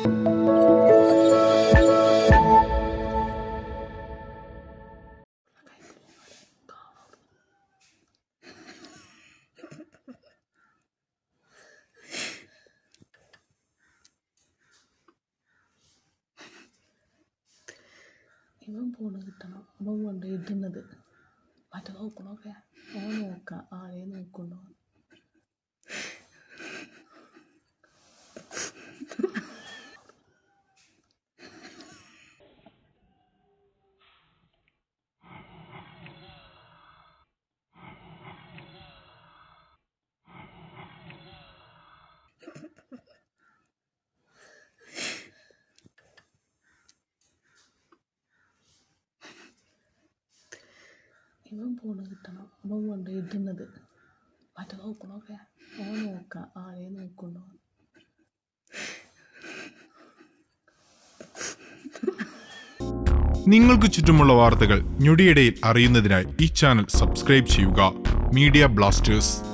ഇവൻ ഫോണ് കിട്ടണം. അവൻ കൊണ്ട് ഇടുന്നത് മറ്റേ നോക്കണമൊക്കെ ഓൻ നോക്കാം. ആളെ നോക്കണ്ടോ. ഇവൻ ഫോണ് കിട്ടണം. അവൻ കൊണ്ട് ഇടുന്നത് മറ്റേ നോക്കണമൊക്കെ ഓൻ നോക്കാം. ആളെ നോക്കണ്ടോ. നിങ്ങൾക്ക് ചുറ്റുമുള്ള വാർത്തകൾ ഞൊടിയിടയിൽ അറിയുന്നതിനായി ഈ ചാനൽ സബ്സ്ക്രൈബ് ചെയ്യുക. Media Blasters.